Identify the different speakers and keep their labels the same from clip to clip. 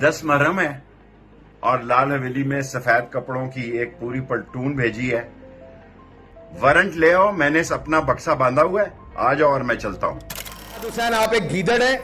Speaker 1: 10 محرم ہے اور لال حویلی میں سفید کپڑوں کی ایک پوری پلٹون بھیجی ہے. وارنٹ لے آؤ, میں نے اپنا بکسا باندھا ہوا ہے, آ جاؤ اور میں چلتا ہوں.
Speaker 2: حسین آپ ایک گیدڑ ہے,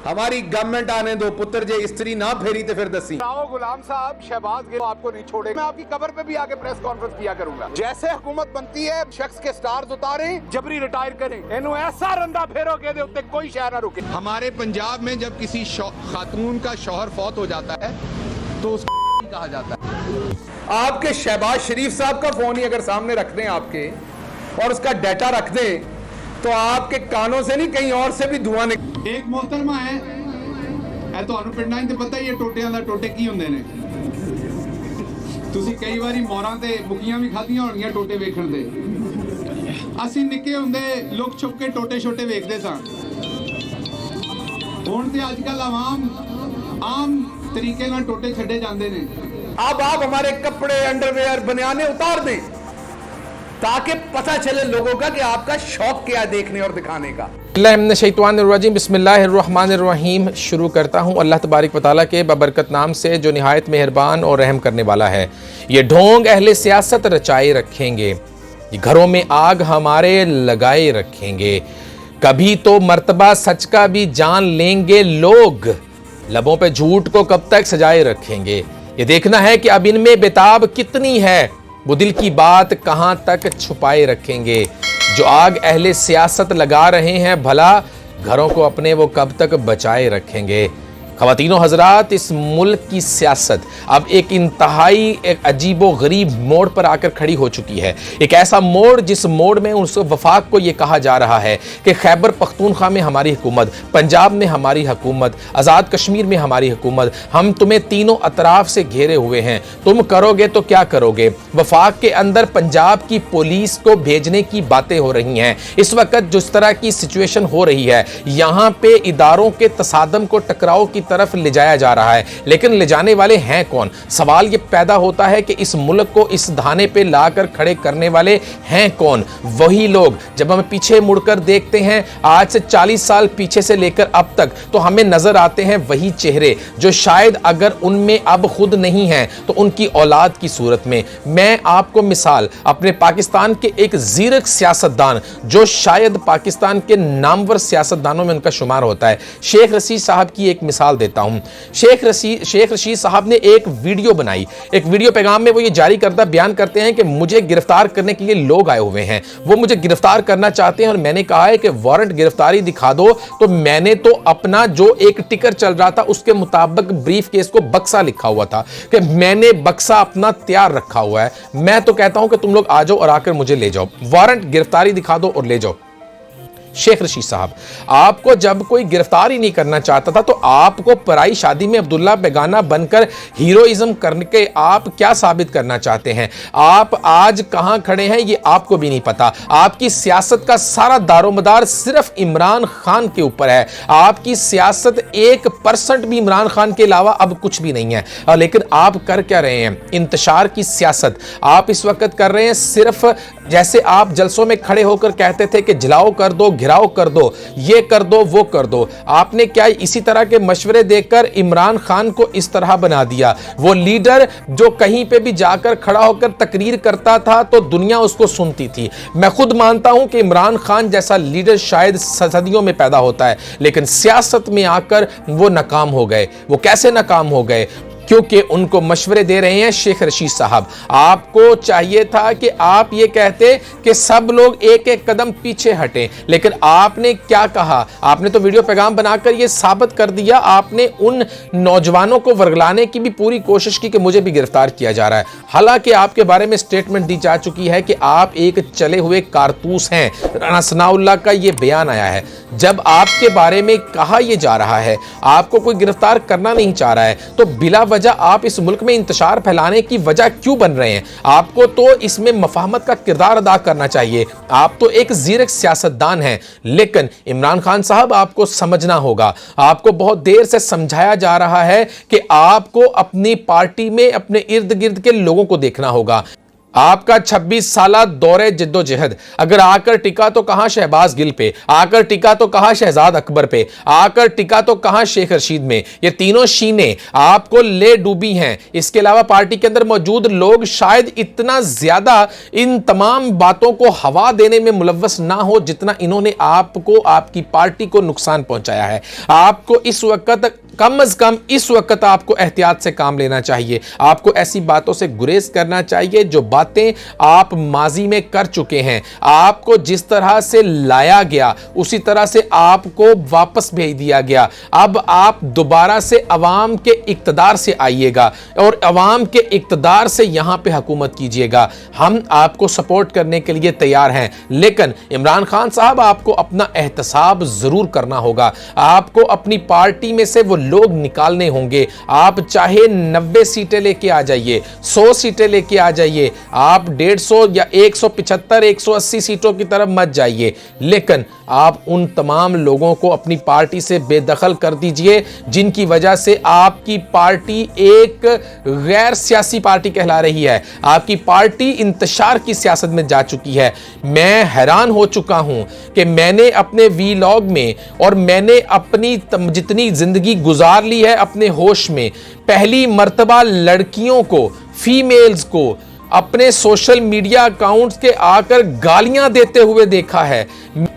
Speaker 2: ہماری گورنمنٹ آنے دو, پتر جے استری نہ پھیری تے پھر دسی.
Speaker 3: غلام صاحب شہباز گل آپ کو نہیں چھوڑے, میں آپ کی قبر پہ بھی آگے پریس کانفرنس کیا کروں گا. جیسے حکومت بنتی ہے شخص کے سٹارز اتاریں, جبری ریٹائر کریں, انہوں ایسا رندہ پھیرو کہ دے اتے کوئی شہر نہ رکے.
Speaker 4: ہمارے پنجاب میں جب کسی خاتون کا شوہر فوت ہو جاتا ہے تو اس کو کہا جاتا ہے.
Speaker 2: آپ کے شہباز شریف صاحب کا فون ہی اگر سامنے رکھ دیں آپ کے اور اس کا ڈیٹا رکھ دیں تو آپ کے کانوں سے نہیں کہیں اور سے بھی دھواں نکل.
Speaker 4: ایک محترمہ ہے ਤੁਹਾਨੂੰ ਪਿੰਡਾਂ 'ਚ ਪਤਾ ਹੀ ਹੈ ਟੋਟਿਆਂ ਦਾ ਟੋਟੇ ਕੀ ਹੁੰਦੇ ਨੇ. ਤੁਸੀਂ ਕਈ ਵਾਰੀ ਮੌਰਾਂ ਤੇ ਮੁਕੀਆਂ ਵੀ ਖਾਧੀਆਂ ਹੋਣਗੀਆਂ ਟੋਟੇ ਵੇਖਣ ਤੇ. ਅਸੀਂ ਨਿੱਕੇ ਹੁੰਦੇ ਲੁਕ ਛੁਪ ਕੇ ਟੋਟੇ ਛੋਟੇ ਵੇਖਦੇ ਸਾਂ. ਹੁਣ ਤੇ ਅੱਜ ਕੱਲ ਆਮ ਤਰੀਕੇ ਨਾਲ ਟੋਟੇ ਛੱਡੇ ਜਾਂਦੇ ਨੇ.
Speaker 2: اب آپ ہمارے کپڑے انڈرویئر بنیانے اتار دیں تاکہ پتہ چلے لوگوں کا کہ آپ کا شوق کیا ہے دیکھنے اور دکھانے کا.
Speaker 5: اللہ من الشیطان الرجیم, بسم اللہ الرحمن الرحیم. شروع کرتا ہوں اللہ تبارک و تعالیٰ کے بابرکت نام سے جو نہایت مہربان اور رحم کرنے والا ہے. یہ ڈھونگ اہل سیاست رچائے رکھیں گے, یہ گھروں میں آگ ہمارے لگائے رکھیں گے. کبھی تو مرتبہ سچ کا بھی جان لیں گے لوگ, لبوں پہ جھوٹ کو کب تک سجائے رکھیں گے. یہ دیکھنا ہے کہ اب ان میں بتاب کتنی ہے, وہ دل کی بات کہاں تک چھپائے رکھیں گے. جو آگ اہل سیاست لگا رہے ہیں بھلا گھروں کو اپنے وہ کب تک بچائے رکھیں گے. خواتین و حضرات, اس ملک کی سیاست اب ایک انتہائی ایک عجیب و غریب موڑ پر آ کر کھڑی ہو چکی ہے. ایک ایسا موڑ جس موڑ میں اس وفاق کو یہ کہا جا رہا ہے کہ خیبر پختونخوا میں ہماری حکومت, پنجاب میں ہماری حکومت, آزاد کشمیر میں ہماری حکومت, ہم تمہیں تینوں اطراف سے گھیرے ہوئے ہیں, تم کرو گے تو کیا کرو گے. وفاق کے اندر پنجاب کی پولیس کو بھیجنے کی باتیں ہو رہی ہیں. اس وقت جس طرح کی سچویشن ہو رہی ہے, یہاں پہ اداروں کے تصادم کو ٹکراؤ کی طرف لے جایا جا رہا ہے, لیکن لے جانے والے ہیں کون؟ سوال یہ پیدا ہوتا ہے کہ اس ملک کو اس دھانے پہ لا کر کھڑے کرنے والے ہیں کون؟ وہی لوگ. جب ہم پیچھے مڑ کر دیکھتے ہیں آج سے 40 سال پیچھے سے لے کر اب تک, تو ہمیں نظر آتے ہیں وہی چہرے جو شاید اگر ان میں اب خود نہیں ہیں تو ان کی اولاد کی صورت میں. میں آپ کو مثال اپنے پاکستان کے ایک زیرک سیاستدان جو شاید پاکستان کے نامور سیاستدانوں میں ان کا شمار ہوتا ہے, شیخ رشید صاحب کی ایک مثال دیتا ہوں. شیخ رشید صاحب نے ایک ویڈیو بنائی, ایک ویڈیو پیغام میں وہ یہ جاری کردہ بیان کرتے ہیں کہ مجھے گرفتار کرنے کے لیے لوگ آئے ہوئے ہیں, وہ مجھے گرفتار کرنا چاہتے ہیں اور میں نے کہا ہے کہ وارنٹ گرفتاری دکھا دو. تو میں نے تو اپنا جو ایک ٹکر چل رہا تھا اس کے مطابق بریف کیس کو بکسا لکھا ہوا تھا کہ میں نے بکسا اپنا تیار رکھا ہوا ہے. میں تو کہتا ہوں کہ تم لوگ آ جاؤ اور آ کر مجھے لے جاؤ, وارنٹ گرفتاری دکھا دو اور لے جاؤ. شیخ رشید صاحب, آپ کو جب کوئی گرفتار ہی نہیں کرنا چاہتا تھا تو آپ کو پرائی شادی میں عبداللہ بیگانہ بن کر ہیروئزم کرنے کے آپ کیا ثابت کرنا چاہتے ہیں؟ آپ آج کہاں کھڑے ہیں یہ آپ کو بھی نہیں پتا. آپ کی سیاست کا سارا دار و مدار صرف عمران خان کے اوپر ہے. آپ کی سیاست 1% بھی عمران خان کے علاوہ اب کچھ بھی نہیں ہے. لیکن آپ کر کیا رہے ہیں؟ انتشار کی سیاست آپ اس وقت کر رہے ہیں. صرف جیسے آپ جلسوں میں کھڑے ہو کر کہتے تھے کہ جلاؤ کر دو, گھراؤ کر دو, یہ کر دو, وہ کر دو, آپ نے کیا اسی طرح کے مشورے دے کر عمران خان کو اس طرح بنا دیا؟ وہ لیڈر جو کہیں پہ بھی جا کر کھڑا ہو کر تقریر کرتا تھا تو دنیا اس کو سنتی تھی. میں خود مانتا ہوں کہ عمران خان جیسا لیڈر شاید صدیوں میں پیدا ہوتا ہے, لیکن سیاست میں آ کر وہ ناکام ہو گئے. وہ کیسے ناکام ہو گئے؟ کیونکہ ان کو مشورے دے رہے ہیں شیخ رشید صاحب. آپ کو چاہیے تھا کہ آپ یہ کہتے کہ سب لوگ ایک ایک قدم پیچھے ہٹیں, لیکن آپ نے کیا کہا؟ آپ نے تو ویڈیو پیغام بنا کر یہ ثابت کر دیا, آپ نے ان نوجوانوں کو ورگلانے کی بھی پوری کوشش کی کہ مجھے بھی گرفتار کیا جا رہا ہے. حالانکہ آپ کے بارے میں سٹیٹمنٹ دی جا چکی ہے کہ آپ ایک چلے ہوئے کارتوس ہیں. رانا ثناء اللہ کا یہ بیان آیا ہے. جب آپ کے بارے میں کہا یہ جا رہا ہے آپ کو کوئی گرفتار کرنا نہیں چاہ رہا ہے, تو بلا وجہ آپ اس ملک میں انتشار پھیلانے کی وجہ کیوں بن رہے ہیں؟ آپ کو تو اس میں مفاہمت کا کردار ادا کرنا چاہیے. آپ تو ایک زیرک سیاستدان ہیں, لیکن عمران خان صاحب آپ کو سمجھنا ہوگا. آپ کو بہت دیر سے سمجھایا جا رہا ہے کہ آپ کو اپنی پارٹی میں اپنے ارد گرد کے لوگوں کو دیکھنا ہوگا. आपका 26 साला दौरे जिद्दोजहद अगर आकर टिका तो कहां शहबाज गिल पे, आकर टिका तो कहां शहजाद अकबर पे, आकर टिका तो कहां शेख रशीद में। ये तीनों शीनें आपको ले डूबी हैं। इसके अलावा पार्टी के अंदर मौजूद लोग शायद इतना ज्यादा इन तमाम बातों को हवा देने में मुलव्वस ना हो जितना इन्होंने आपको, आपकी पार्टी को नुकसान पहुंचाया है। आपको इस वक्त कम से कम इस वक्त आपको एहतियात से काम लेना चाहिए। आपको ऐसी बातों से गुरेज करना चाहिए जो बातें आप माजी में कर चुके हैं। आपको जिस तरह से लाया गया उसी तरह से आपको वापस भेज दिया गया। अब आप दोबारा से अवाम के इक्तदार से आइएगा और अवाम के इक्तदार से यहां पे हुकूमत कीजिएगा। हम आपको सपोर्ट करने के लिए तैयार हैं, लेकिन इमरान खान साहब आपको अपना एहतसाब जरूर करना होगा। आपको अपनी पार्टी में से वो लोग निकालने होंगे। आप चाहे 90 सीटें लेके आ जाइए, 100 सीटें लेके आ जाइए, आप 150 या 175 180 सीटों की तरफ मत जाइए, लेकिन आप उन तमाम लोगों को अपनी पार्टी से बेदखल कर दीजिए जिनकी वजह से आपकी पार्टी एक गैर सियासी पार्टी कहला रही है। आपकी पार्टी इंतशार की सियासत में जा चुकी है। मैं हैरान हो चुका हूं कि मैंने अपने वीलॉग में और मैंने अपनी जितनी जिंदगी गुजार ली है अपने होश में, पहली मर्तबा लड़कियों को, फीमेल्स को अपने सोशल मीडिया अकाउंट्स के आकर गालियां देते हुए देखा है।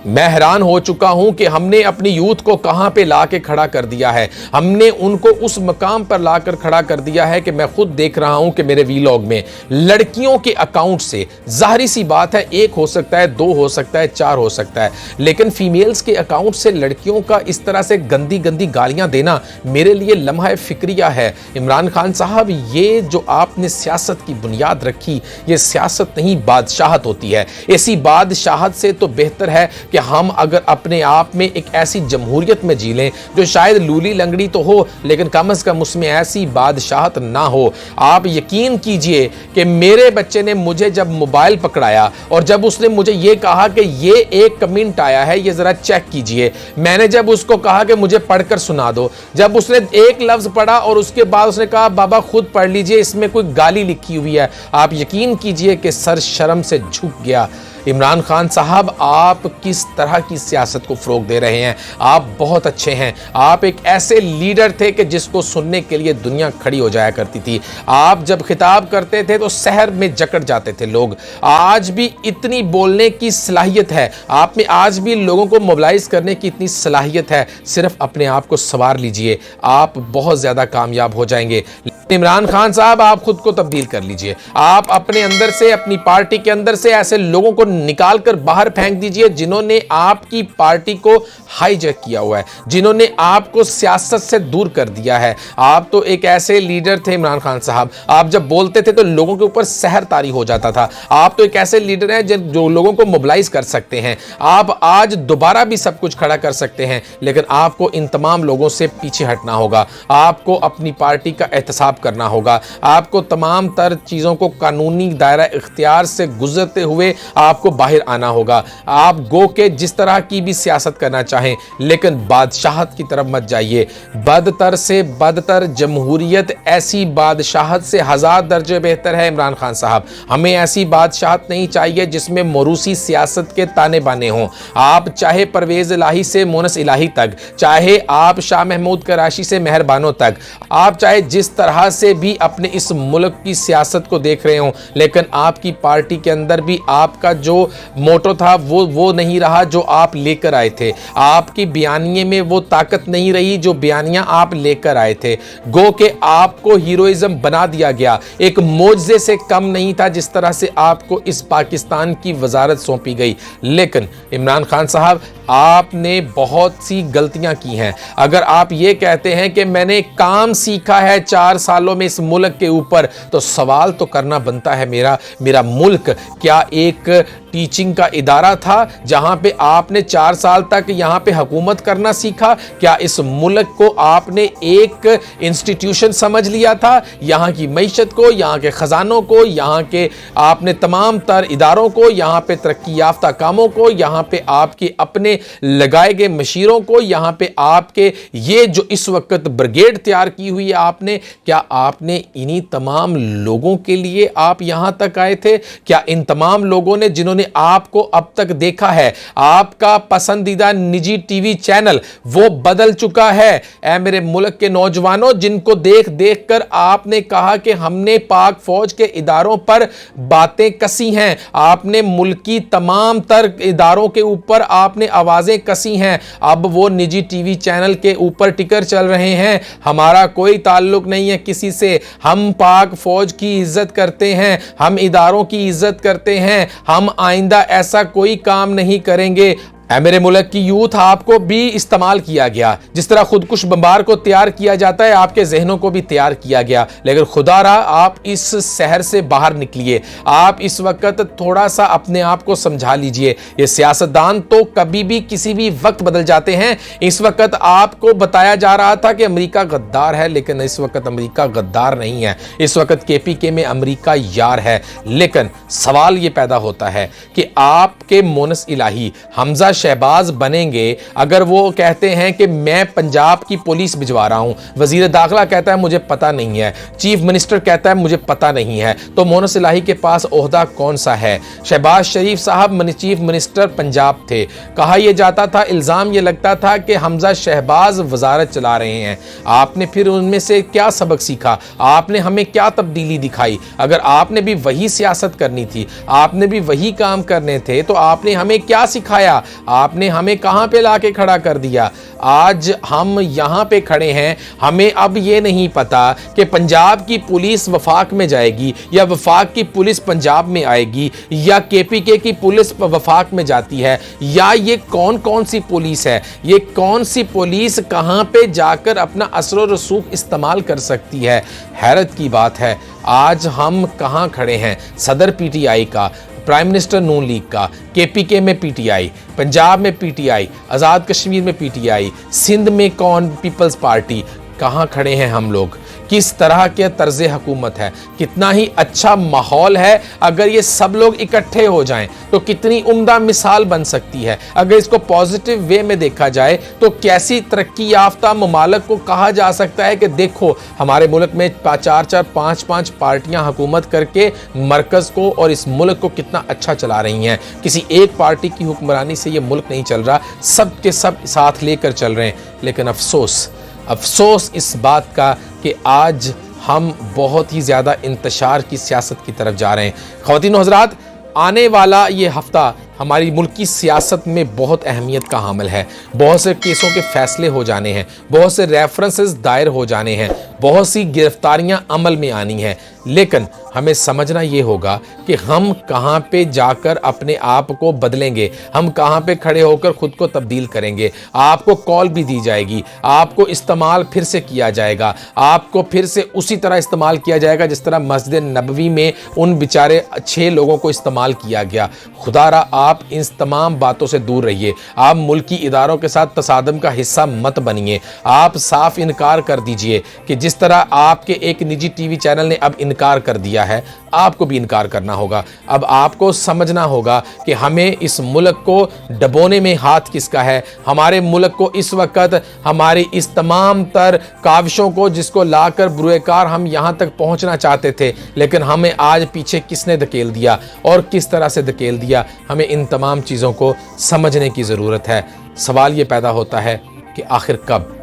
Speaker 5: मैं हैरान हो चुका हूं कि हमने अपनी यूथ को कहां पे लाके खड़ा कर दिया है। हमने उनको उस मकाम पर लाकर खड़ा कर दिया है कि मैं खुद देख रहा हूं कि मेरे वीलॉग में लड़कियों के अकाउंट से, जाहिर सी बात है 1 हो सकता है, 2 हो सकता है, 4 हो सकता है, लेकिन फीमेल्स के अकाउंट से लड़कियों का इस तरह से गंदी गंदी गालियां देना मेरे लिए लम्हा फिक्रिया है। इमरान खान साहब, ये जो आपने सियासत की बुनियाद रखी, ये सियासत नहीं बादशाहत होती है। ऐसी बादशाहत से तो बेहतर है कि हम अगर अपने आप में एक ऐसी जमहूरियत में जी लें जो शायद लूली लंगड़ी तो हो लेकिन कम से कम उसमें ऐसी बादशाहत ना हो। आप यकीन कीजिए कि मेरे बच्चे ने मुझे जब मोबाइल पकड़ाया और जब उसने मुझे ये कहा कि ये एक कमेंट आया है, ये जरा चेक कीजिए, मैंने जब उसको कहा कि मुझे पढ़कर सुना दो, जब उसने एक लफ्ज पढ़ा और उसके बाद उसने कहा बाबा खुद पढ़ लीजिए, इसमें कोई गाली लिखी हुई है, आप यकीन कीजिए कि सर शर्म से झुक गया। इमरान खान साहब, आप किस तरह की सियासत को फरोग दे रहे हैं? आप बहुत अच्छे हैं। आप एक ऐसे लीडर थे कि जिसको सुनने के लिए दुनिया खड़ी हो जाया करती थी। आप जब खिताब करते थे तो शहर में जकड़ जाते थे लोग। आज भी इतनी बोलने की सलाहियत है आप में, आज भी लोगों को मोबिलाइज करने की इतनी सलाहियत है। सिर्फ अपने आप को संवार लीजिए, आप बहुत ज्यादा कामयाब हो जाएंगे। इमरान खान साहब, आप खुद को तब्दील कर लीजिए। आप अपने अंदर से, अपनी पार्टी के अंदर से ऐसे लोगों को निकाल कर बाहर फेंक दीजिए जिन्होंने आपकी पार्टी को हाईजैक किया हुआ है, जिन्होंने आपको सियासत से दूर कर दिया है। आप तो एक ऐसे लीडर थे इमरान खान साहब, आप जब बोलते थे तो लोगों के ऊपर सहर तारी हो जाता था। आप तो एक ऐसे लीडर हैं जो लोगों को मोबिलाइज कर सकते हैं। आप आज दोबारा भी सब कुछ खड़ा कर सकते हैं, लेकिन आपको इन तमाम लोगों से पीछे हटना होगा। आपको अपनी पार्टी का एहतसाब करना होगा। आपको तमाम तर चीजों को कानूनी दायरा इख्तियार से गुजरते हुए आपको बाहर आना होगा। आप गो के जिस तरह की भी सियासत करना चाहें, लेकिन बादशाहत की तरफ मत जाइए। बदतर से बदतर जमहूरियत ऐसी बादशाहत से 1000 दर्जे बेहतर है इमरान खान साहब। हमें ऐसी बादशाहत नहीं चाहिए जिसमें मोरूसी सियासत के ताने बाने हों। आप चाहे परवेज इलाही से मोनस इलाही तक, चाहे आप शाह महमूद कराशी से मेहरबानों तक, आप चाहे जिस तरह से भी अपने इस मुल्क की सियासत को देख रहे हो, लेकिन आपकी पार्टी के अंदर भी आपका जो मोटो था वो नहीं रहा जो आप लेकर आए थे। आपकी बयानिए में वो ताकत नहीं रही जो बयानियां आप लेकर आए थे। गो के आपको हीरोइज्म बना दिया गया। एक मोजज़े से कम नहीं था जिस तरह से आपको इस पाकिस्तान की वजारत सौंपी गई। लेकिन इमरान खान साहब, आपने बहुत सी गलतियां की हैं। अगर आप ये कहते हैं कि मैंने काम सीखा है 4 सालों में इस मुल्क के ऊपर, तो सवाल तो करना बनता है मेरा मुल्क क्या एक टीचिंग का इदारा था जहां पे आपने 4 साल तक यहां पे हुकूमत करना सीखा? क्या इस मुल्क को आपने एक इंस्टीट्यूशन समझ लिया था? यहां की मईशत को, यहां के खजानों को, यहां के आपने तमाम तर इदारों को, यहां पे तरक्की याफ्ता कामों को, यहां पे आपके अपने लगाए गए मशीरों को, यहां पे आपके ये जो इस वक्त ब्रिगेड तैयार की हुई है आपने, क्या आपने इन्हीं तमाम लोगों के लिए आप यहां तक आए थे? क्या इन तमाम लोगों ने जिन्होंने आपको अब तक देखा है, आपका पसंदीदा निजी टीवी चैनल वो बदल चुका है? ऐ मेरे मुल्क के नौजवानों, जिनको देख देख कर आपने कहा कि हमने पाक फौज के इदारों पर बातें कसी हैं, आपने मुल्की तमाम तर इदारों के ऊपर आपने आवाजें कसी हैं, अब वो निजी टीवी चैनल के ऊपर टिकर चल रहे हैं। हमारा कोई ताल्लुक नहीं है किसी से, हम पाक फौज की इज्जत करते हैं, हम इदारों की इज्जत करते हैं, हम आइंदा ऐसा कोई काम नहीं करेंगे। ऐ मेरे मुल्क की यूथ, आपको भी इस्तेमाल किया गया, जिस तरह खुदकुश बम्बार को तैयार किया जाता है आपके जहनों को भी तैयार किया गया, लेकिन खुदा रहा आप इस शहर से बाहर निकलिए। आप इस वक्त थोड़ा सा अपने आप को समझा लीजिए। ये सियासतदान तो कभी भी किसी भी वक्त बदल जाते हैं। इस वक्त आपको बताया जा रहा था कि अमेरिका गद्दार है, लेकिन इस वक्त अमेरिका गद्दार नहीं है, इस वक्त KPK में अमेरिका यार है। लेकिन सवाल ये पैदा होता है कि आपके मोनस इलाही हमजा शहबाज बनेंगे अगर वो कहते हैं कि मैं पंजाब की पुलिस भिजवा रहा हूं, वजीर दाखिला कहता है मुझे पता नहीं है, चीफ मिनिस्टर कहता है मुझे पता नहीं है, तो मोनस इलाही के पास ओहदा कौन सा है? शहबाज शरीफ साहब चीफ मिनिस्टर पंजाब थे, कहा यह जाता था, इल्जाम यह लगता था कि हमजा शहबाज वजारत चला रहे हैं। आपने फिर उनमें से क्या सबक सीखा? आपने हमें क्या तब्दीली दिखाई? अगर आपने भी वही सियासत करनी थी, आपने भी वही काम करने थे, तो आपने हमें क्या सिखाया? आपने हमें कहां पे लाके खड़ा कर दिया? आज हम यहां पे खड़े हैं, हमें अब ये नहीं पता कि पंजाब की पुलिस वफाक में जाएगी या वफाक की पुलिस पंजाब में आएगी या KPK की पुलिस वफाक में जाती है, या ये कौन कौन सी पुलिस है, ये कौन सी पुलिस कहां पे जाकर अपना असर और रसूख इस्तेमाल कर सकती है। हैरत की बात है, आज हम कहां खड़े हैं? सदर PTI का, प्राइम मिनिस्टर नून लीग का, KPK में PTI, पंजाब में PTI, आज़ाद कश्मीर में PTI, सिंध में कौन पीपल्स पार्टी, कहाँ खड़े हैं हम लोग? किस तरह के तर्ज हुकूमत है? कितना ही अच्छा माहौल है अगर ये सब लोग इकट्ठे हो जाएं तो कितनी उम्दा मिसाल बन सकती है। अगर इसको पॉजिटिव वे में देखा जाए तो कैसी तरक्की याफ्ता ममालक को कहा जा सकता है कि देखो हमारे मुल्क में 4-4, 5-5 पार्टियां हुकूमत करके मरकज़ को और इस मुल्क को कितना अच्छा चला रही हैं। किसी एक पार्टी की हुक्मरानी से ये मुल्क नहीं चल रहा, सब के सब साथ लेकर चल रहे हैं। लेकिन अफसोस इस बात का कि आज हम बहुत ही ज़्यादा इंतशार की सियासत की तरफ जा रहे हैं। ख़वातीन और हज़रात, आने वाला ये हफ़्ता हमारी मुल्क की सियासत में बहुत अहमियत का हामिल है। बहुत से केसों के फैसले हो जाने हैं, बहुत से रेफरेंसेस दायर हो जाने हैं, बहुत सी गिरफ्तारियां अमल में आनी हैं, लेकिन हमें समझना ये होगा कि हम कहाँ पे जाकर अपने आप को बदलेंगे, हम कहाँ पे खड़े होकर खुद को तब्दील करेंगे। आपको कॉल भी दी जाएगी, आपको इस्तेमाल फिर से किया जाएगा, आपको फिर से उसी तरह इस्तेमाल किया जाएगा जिस तरह मस्जिद नबवी में उन बेचारे 6 लोगों को इस्तेमाल किया गया। खुदारा आप इन तमाम बातों से दूर रहिए। आप मुल्की इदारों के साथ तसादम का हिस्सा मत बनिए। आप साफ इनकार कर दीजिए कि जिस तरह आपके एक निजी टीवी चैनल ने अब इनकार कर दिया है, आपको भी इनकार करना होगा। अब आपको समझना होगा कि हमें इस मुल्क को डबोने में हाथ किसका है। हमारे मुल्क को इस वक्त हमारी इस तमाम तर काविशों को जिसको लाकर बुरेकार हम यहाँ तक पहुँचना चाहते थे, लेकिन हमें आज पीछे किसने धकेल दिया और किस तरह से धकेल दिया, हमें इन तमाम चीज़ों को समझने की ज़रूरत है। सवाल ये पैदा होता है कि आखिर कब?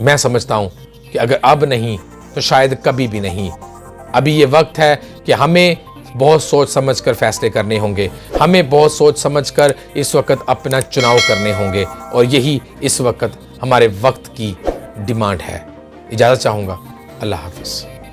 Speaker 5: मैं समझता हूँ कि अगर अब नहीं तो शायद कभी भी नहीं। अभी ये वक्त है कि हमें बहुत सोच समझ कर फैसले करने होंगे, हमें बहुत सोच समझ कर इस वक्त अपना चुनाव करने होंगे, और यही इस वक्त हमारे वक्त की डिमांड है। इजाज़त चाहूँगा। अल्लाह हाफ़िज़।